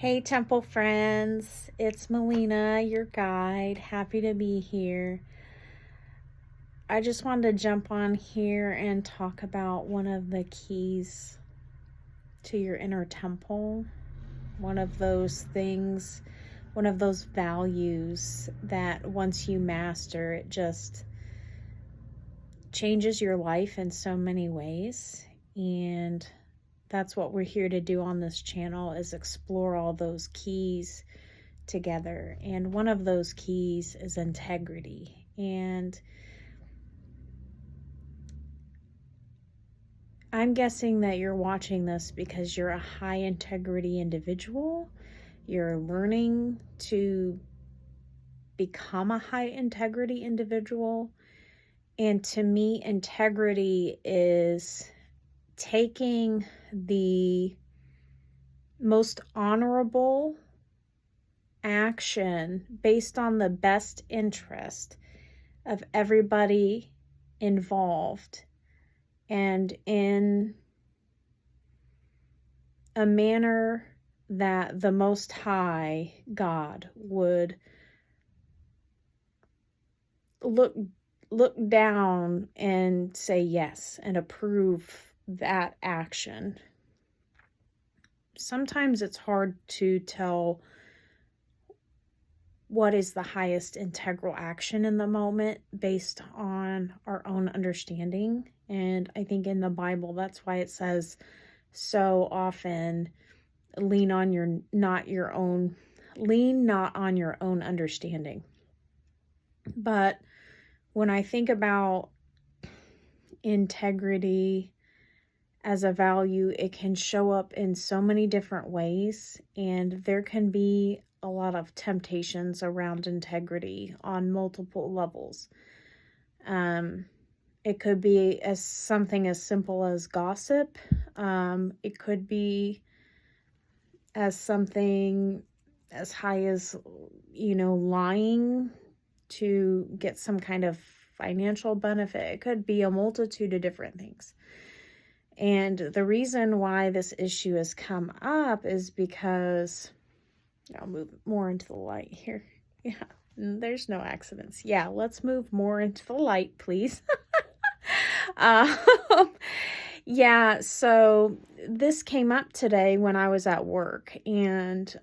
Hey, Temple friends, it's Melina, your guide. Happy to be here. I just wanted to jump on here and talk about one of the keys to your inner temple. One of those things, one of those values that once you master, it just changes your life in so many ways. And that's what we're here to do on this channel, is explore all those keys together. And one of those keys is integrity. And I'm guessing that you're watching this because you're a high integrity individual. You're learning to become a high integrity individual. And to me, integrity is taking the most honorable action based on the best interest of everybody involved, and in a manner that the Most High God would look down and say yes and approve that action. Sometimes it's hard to tell what is the highest integral action in the moment based on our own understanding. And I think in the Bible, that's why it says so often, lean not on your own understanding. But when I think about integrity as a value, it can show up in so many different ways, and there can be a lot of temptations around integrity on multiple levels. It could be something as simple as gossip. It could be as something as high as, lying to get some kind of financial benefit. It could be a multitude of different things. And the reason why this issue has come up is because, I'll move more into the light here. Yeah, there's no accidents. Yeah, let's move more into the light, please. Yeah, so this came up today when I was at work, and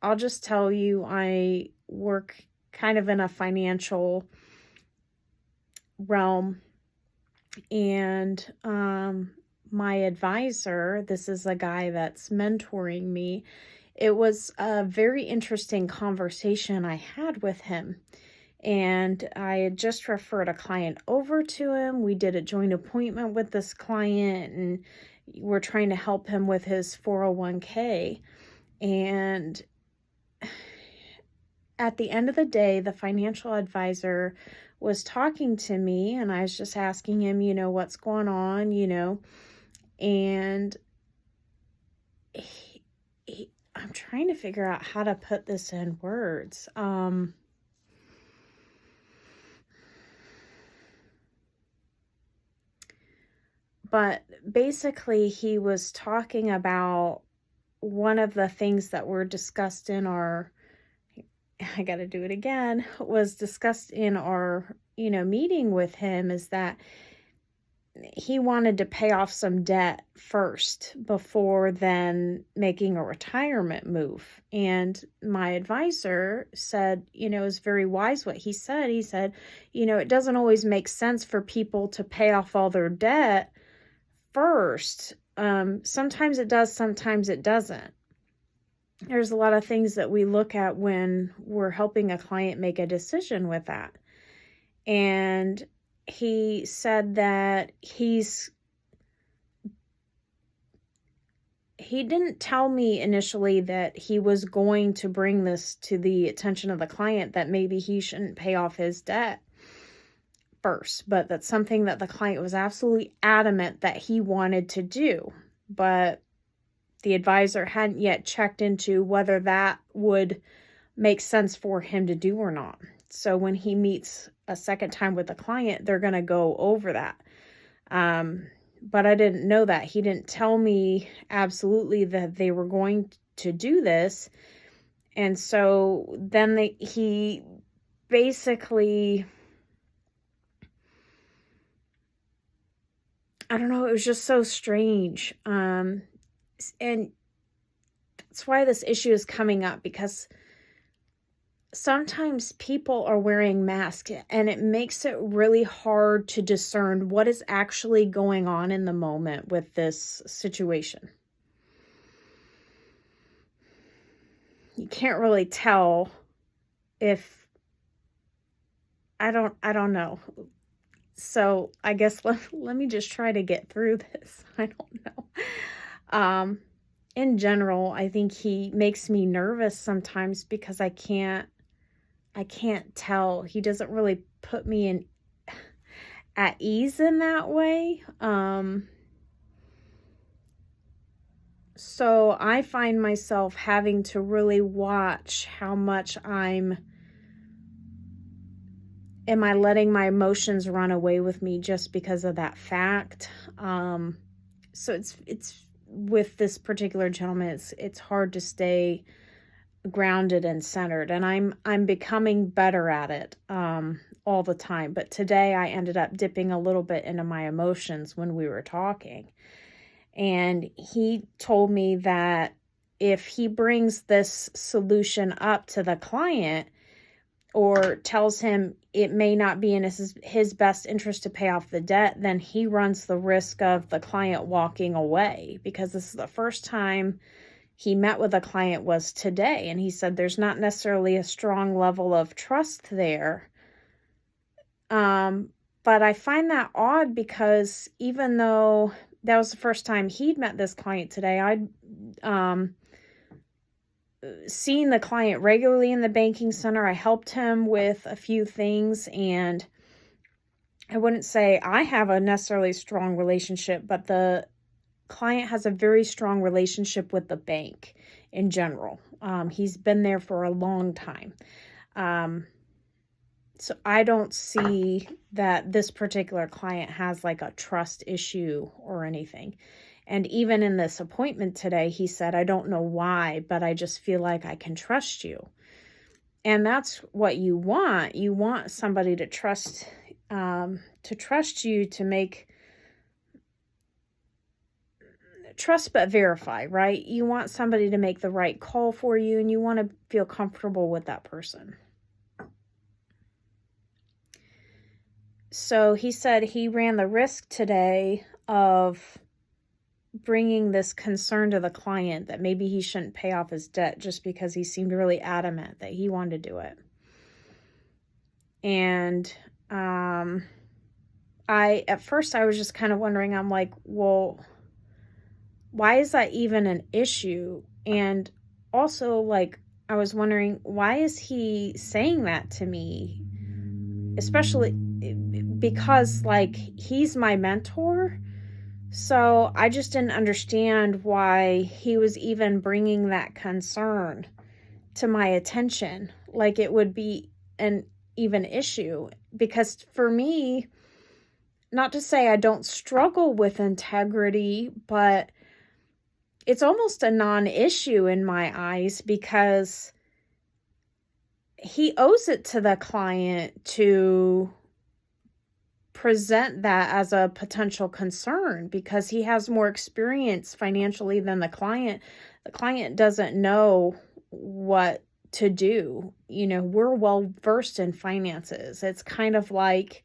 I'll just tell you, I work kind of in a financial realm, and my advisor, this is a guy that's mentoring me. It was a very interesting conversation I had with him. And I had just referred a client over to him. We did a joint appointment with this client, and we're trying to help him with his 401k. And at the end of the day, the financial advisor was talking to me, and I was just asking him, what's going on, and I'm trying to figure out how to put this in words. But basically, he was talking about one of the things that were discussed in our, I got to do it again, was discussed in our, meeting with him, is that he wanted to pay off some debt first before then making a retirement move. And my advisor said, it was very wise what he said. He said, it doesn't always make sense for people to pay off all their debt first. Sometimes it does, sometimes it doesn't. There's a lot of things that we look at when we're helping a client make a decision with that. And he said that he didn't tell me initially that he was going to bring this to the attention of the client, that maybe he shouldn't pay off his debt first, but that's something that the client was absolutely adamant that he wanted to do. But the advisor hadn't yet checked into whether that would make sense for him to do or not. So when he meets a second time with the client, they're going to go over that. But I didn't know that. He didn't tell me absolutely that they were going do this. And so then he basically, I don't know, it was just so strange. And that's why this issue is coming up, because sometimes people are wearing masks and it makes it really hard to discern what is actually going on in the moment with this situation. You can't really tell if, I don't know. So I guess let me just try to get through this. I don't know. In general, I think he makes me nervous sometimes because I can't tell. He doesn't really put me at ease in that way. So I find myself having to really watch how much am I letting my emotions run away with me just because of that fact. So it's with this particular gentleman, it's hard to stay grounded and centered, and I'm becoming better at it all the time. But today I ended up dipping a little bit into my emotions when we were talking. And he told me that if he brings this solution up to the client or tells him it may not be in his best interest to pay off the debt, then he runs the risk of the client walking away, because this is the first time he met with a client was today. And he said there's not necessarily a strong level of trust there. But I find that odd, because even though that was the first time he'd met this client today, I'd seen the client regularly in the banking center. I helped him with a few things, and I wouldn't say I have a necessarily strong relationship, but the client has a very strong relationship with the bank in general. He's been there for a long time. So I don't see that this particular client has like a trust issue or anything. And even in this appointment today, he said, I don't know why, but I just feel like I can trust you. And that's what you want. You want somebody to trust you, to make trust but verify, right? You want somebody to make the right call for you, and you want to feel comfortable with that person. So he said he ran the risk today of bringing this concern to the client that maybe he shouldn't pay off his debt, just because he seemed really adamant that he wanted to do it. And at first I was just kind of wondering, I'm like, well, why is that even an issue? And also, like, I was wondering, why is he saying that to me? Especially because, like, he's my mentor. So I just didn't understand why he was even bringing that concern to my attention. Like it would be an even issue. Because for me, not to say I don't struggle with integrity, but it's almost a non-issue in my eyes, because he owes it to the client to present that as a potential concern, because he has more experience financially than the client. The client doesn't know what to do. You know, we're well versed in finances. It's kind of like,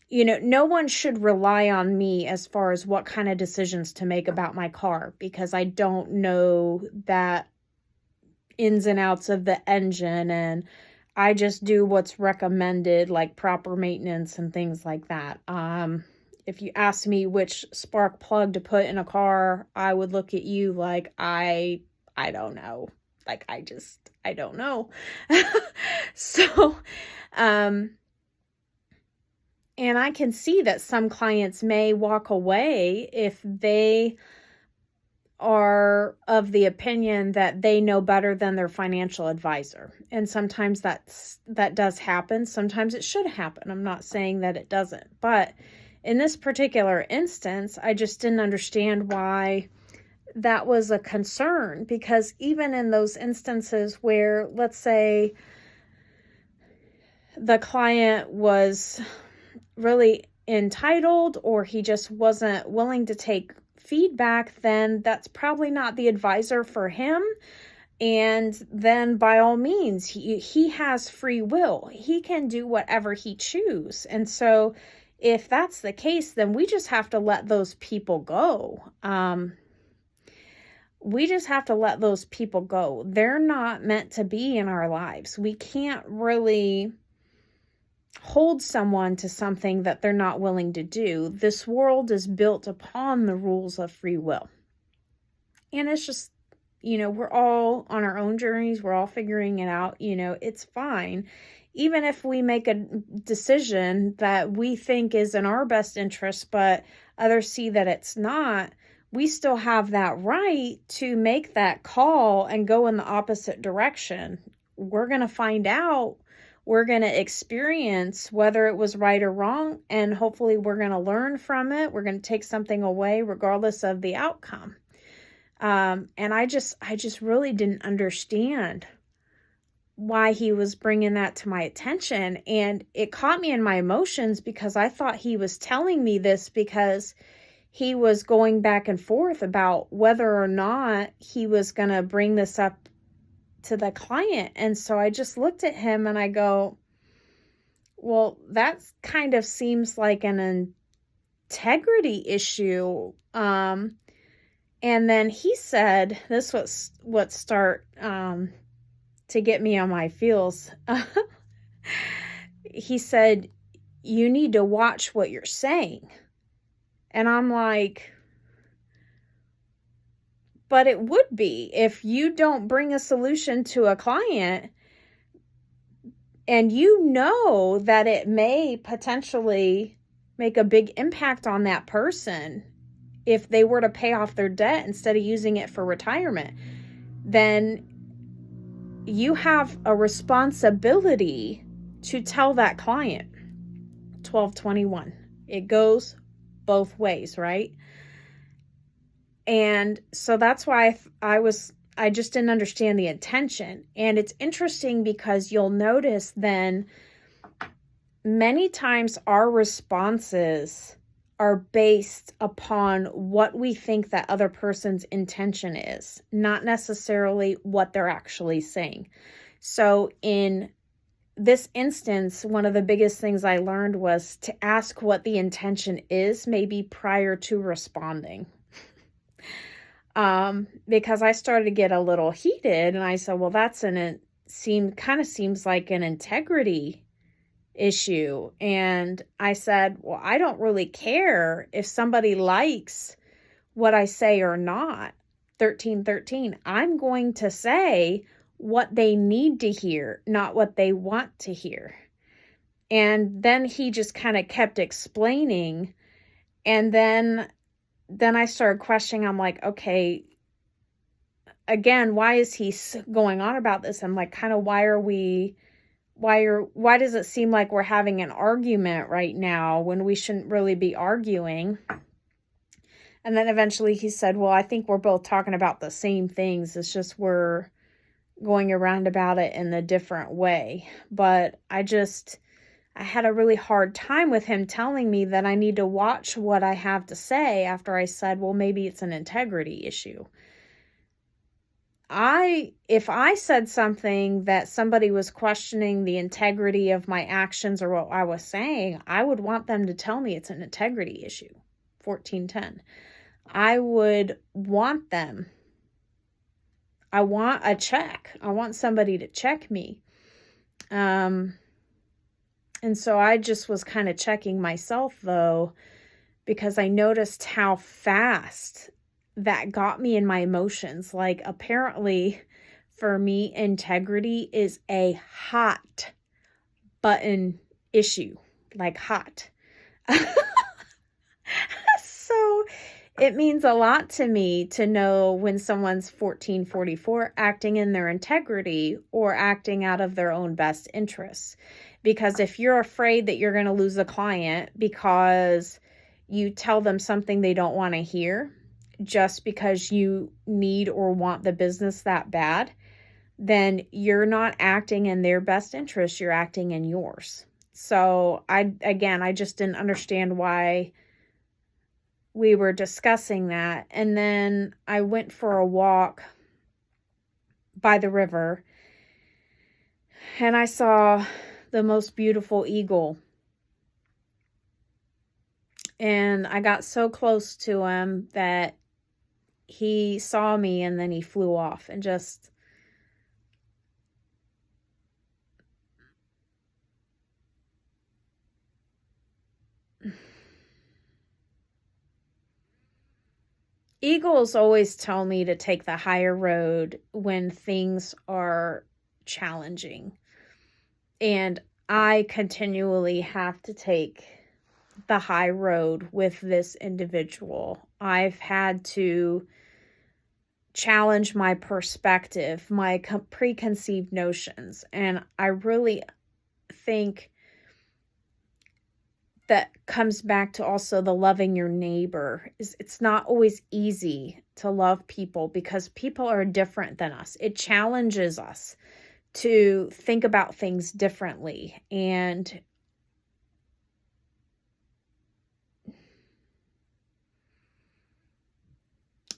you know, no one should rely on me as far as what kind of decisions to make about my car, because I don't know that ins and outs of the engine, and I just do what's recommended, like proper maintenance and things like that. If you ask me which spark plug to put in a car, I would look at you like I don't know. Like I don't know. So, and I can see that some clients may walk away if they are of the opinion that they know better than their financial advisor. And sometimes that does happen. Sometimes it should happen. I'm not saying that it doesn't. But in this particular instance, I just didn't understand why that was a concern, because even in those instances where, let's say, the client was really entitled or he just wasn't willing to take feedback, then that's probably not the advisor for him. And then by all means, he has free will. He can do whatever he chooses. And so if that's the case, then we just have to let those people go. We just have to let those people go. They're not meant to be in our lives. We can't really hold someone to something that they're not willing to do. This world is built upon the rules of free will. And it's just, we're all on our own journeys. We're all figuring it out. It's fine. Even if we make a decision that we think is in our best interest, but others see that it's not, we still have that right to make that call and go in the opposite direction. We're going to find out. We're going to experience whether it was right or wrong, and hopefully we're going to learn from it. We're going to take something away regardless of the outcome. And I just really didn't understand why he was bringing that to my attention. And it caught me in my emotions, because I thought he was telling me this because he was going back and forth about whether or not he was going to bring this up to the client. And so I just looked at him and I go, well, that kind of seems like an integrity issue. And then he said, this was what start to get me on my feels. He said, you need to watch what you're saying. And I'm like, but it would be if you don't bring a solution to a client and you know that it may potentially make a big impact on that person if they were to pay off their debt instead of using it for retirement, then you have a responsibility to tell that client. 1221. It goes both ways, right? And so that's why I just didn't understand the intention. And it's interesting because you'll notice then many times our responses are based upon what we think that other person's intention is, not necessarily what they're actually saying. So in this instance, one of the biggest things I learned was to ask what the intention is, maybe prior to responding. Because I started to get a little heated, and I said, well, that's seems like an integrity issue. And I said, well, I don't really care if somebody likes what I say or not. 1313. I'm going to say what they need to hear, not what they want to hear. And then he just kind of kept explaining. And then I started questioning. I'm like, okay, again, why is he going on about this? I'm like, kind of, why does it seem like we're having an argument right now when we shouldn't really be arguing? And then eventually he said, well, I think we're both talking about the same things. It's just we're going around about it in a different way. But I had a really hard time with him telling me that I need to watch what I have to say after I said, well, maybe it's an integrity issue. If I said something that somebody was questioning the integrity of my actions or what I was saying, I would want them to tell me it's an integrity issue. 1410. I would want them. I want a check. I want somebody to check me. And so I just was kind of checking myself, though, because I noticed how fast that got me in my emotions. Like, apparently, for me, integrity is a hot button issue. Like, hot. So it means a lot to me to know when someone's 1444 acting in their integrity or acting out of their own best interests. Because if you're afraid that you're going to lose a client because you tell them something they don't want to hear, just because you need or want the business that bad, then you're not acting in their best interest, you're acting in yours. So I just didn't understand why we were discussing that. And then I went for a walk by the river and I saw the most beautiful eagle. And I got so close to him that he saw me and then he flew off and just eagles always tell me to take the higher road when things are challenging. And I continually have to take the high road with this individual. I've had to challenge my perspective, my preconceived notions. And I really think that comes back to also the loving your neighbor. It's not always easy to love people because people are different than us. It challenges us to think about things differently. And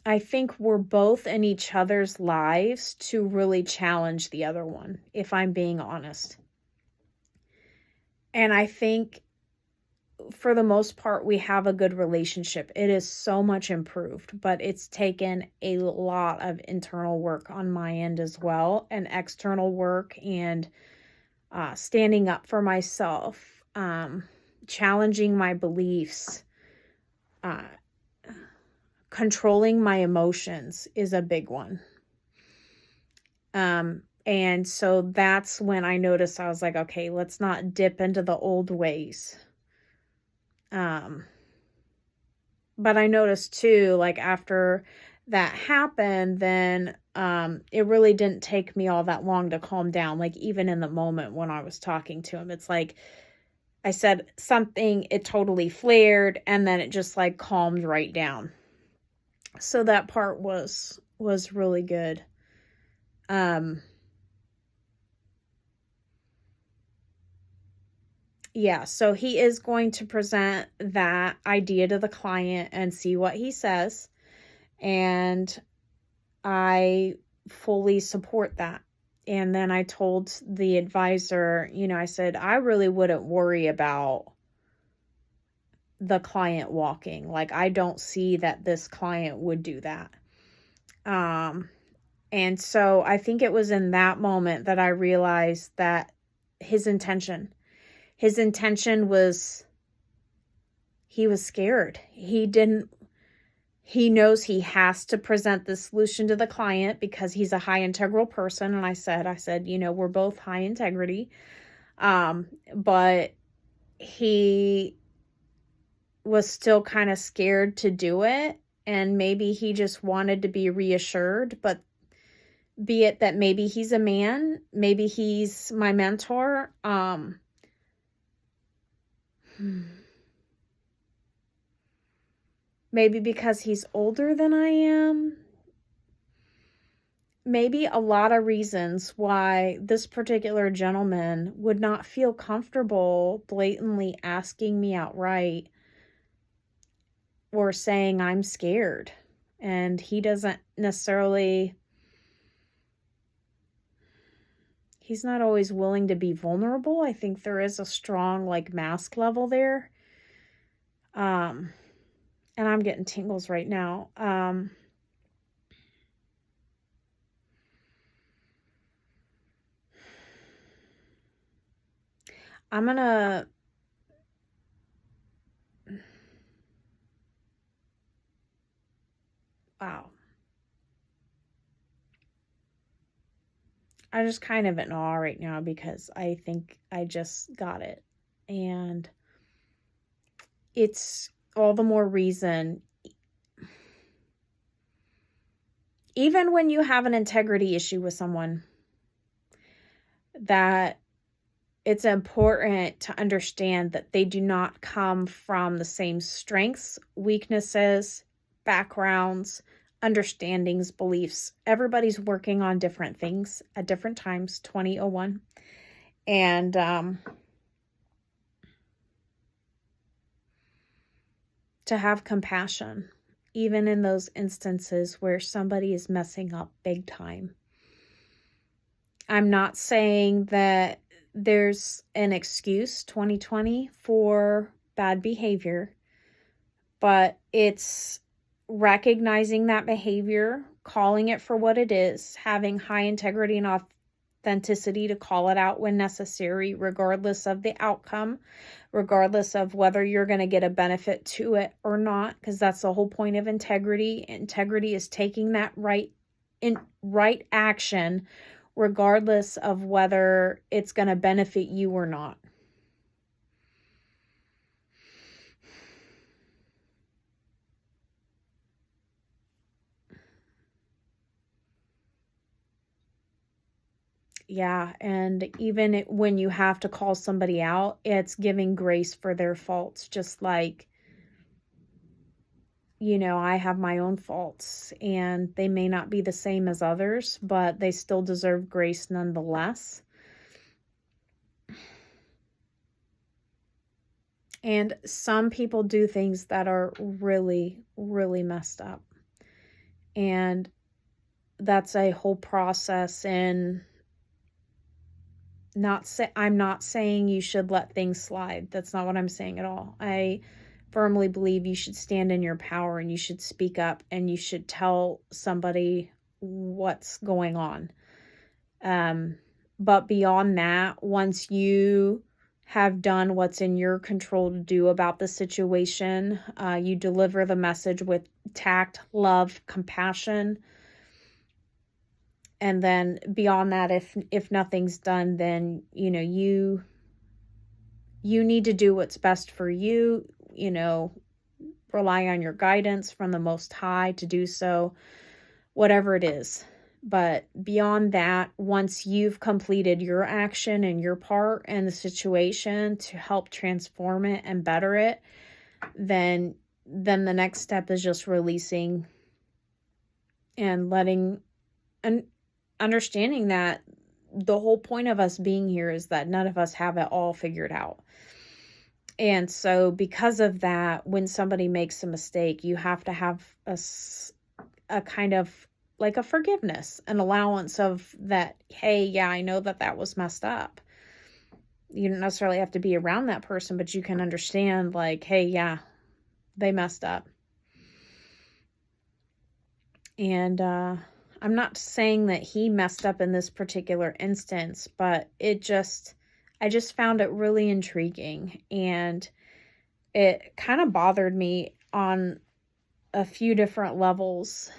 I think we're both in each other's lives to really challenge the other one, if I'm being honest. And I think for the most part, we have a good relationship. It is so much improved, but it's taken a lot of internal work on my end as well, and external work, and standing up for myself, challenging my beliefs, controlling my emotions is a big one. And so that's when I noticed, I was like, okay, let's not dip into the old ways. But I noticed too, like after that happened, then it really didn't take me all that long to calm down. Like even in the moment when I was talking to him, it's like I said something, it totally flared, and then it just like calmed right down. So that part was really good. Yeah, so he is going to present that idea to the client and see what he says. And I fully support that. And then I told the advisor, I said, I really wouldn't worry about the client walking. Like, I don't see that this client would do that. And so I think it was in that moment that I realized that his intention was, he was scared. He knows he has to present the solution to the client because he's a high integral person. And I said, we're both high integrity. But he was still kind of scared to do it. And maybe he just wanted to be reassured, but be it that maybe he's a man, maybe he's my mentor. Maybe because he's older than I am. Maybe a lot of reasons why this particular gentleman would not feel comfortable blatantly asking me outright or saying I'm scared. And he doesn't necessarily, he's not always willing to be vulnerable. I think there is a strong mask level there. And I'm getting tingles right now. I'm gonna wow. I'm just kind of in awe right now because I think I just got it. And it's all the more reason, even when you have an integrity issue with someone, that it's important to understand that they do not come from the same strengths, weaknesses, backgrounds, understandings, beliefs. Everybody's working on different things at different times, 2001. And to have compassion, even in those instances where somebody is messing up big time. I'm not saying that there's an excuse, 2020, for bad behavior, but it's recognizing that behavior, calling it for what it is, having high integrity and authenticity to call it out when necessary, regardless of the outcome, regardless of whether you're going to get a benefit to it or not, because that's the whole point of integrity. Integrity is taking that right action, regardless of whether it's going to benefit you or not. Yeah, and even when you have to call somebody out, it's giving grace for their faults, just like, I have my own faults, and they may not be the same as others, but they still deserve grace nonetheless. And some people do things that are really, really messed up. And that's a whole process, and I'm not saying you should let things slide. That's not what I'm saying at all. I firmly believe you should stand in your power, and you should speak up, and you should tell somebody what's going on. But beyond that, once you have done what's in your control to do about the situation, you deliver the message with tact, love, compassion. And then beyond that, if nothing's done, then, you need to do what's best for you, rely on your guidance from the Most High to do so, whatever it is. But beyond that, once you've completed your action and your part in the situation to help transform it and better it, then the next step is just releasing and letting and understanding that the whole point of us being here is that none of us have it all figured out. And so because of that, when somebody makes a mistake, you have to have a kind of like a forgiveness, an allowance of that, hey, yeah, I know that was messed up. You don't necessarily have to be around that person, but you can understand, like, hey, yeah, they messed up. And I'm not saying that he messed up in this particular instance, but I just found it really intriguing, and it kind of bothered me on a few different levels.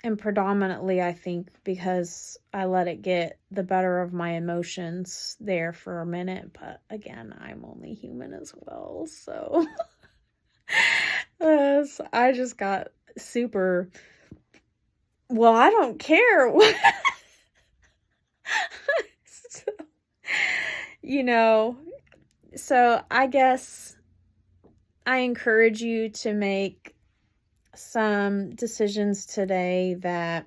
And predominantly, I think, because I let it get the better of my emotions there for a minute. But again, I'm only human as well. So I just got super, well, I don't care. So I guess I encourage you to make some decisions today that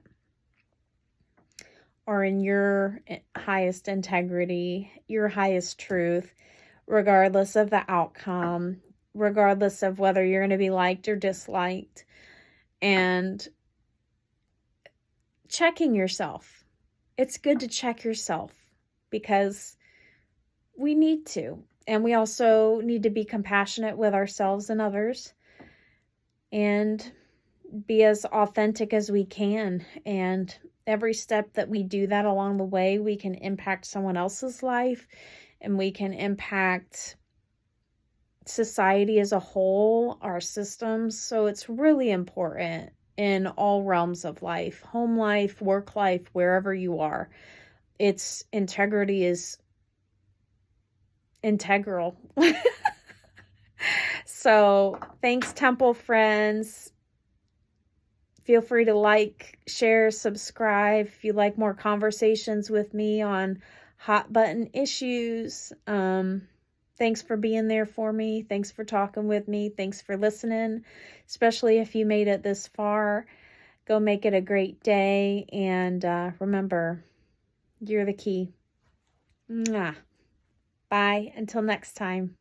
are in your highest integrity, your highest truth, regardless of the outcome, regardless of whether you're going to be liked or disliked, and checking yourself. It's good to check yourself because we need to. And we also need to be compassionate with ourselves and others and be as authentic as we can. And every step that we do that along the way, we can impact someone else's life, and we can impact society as a whole, our systems. So it's really important in all realms of life, home life, work life, wherever you are. Its integrity is integral. So thanks, Temple friends. Feel free to like, share, subscribe if you like more conversations with me on hot button issues. Thanks for being there for me. Thanks for talking with me. Thanks for listening, especially if you made it this far. Go make it a great day. And remember, you're the key. Mwah. Bye. Until next time.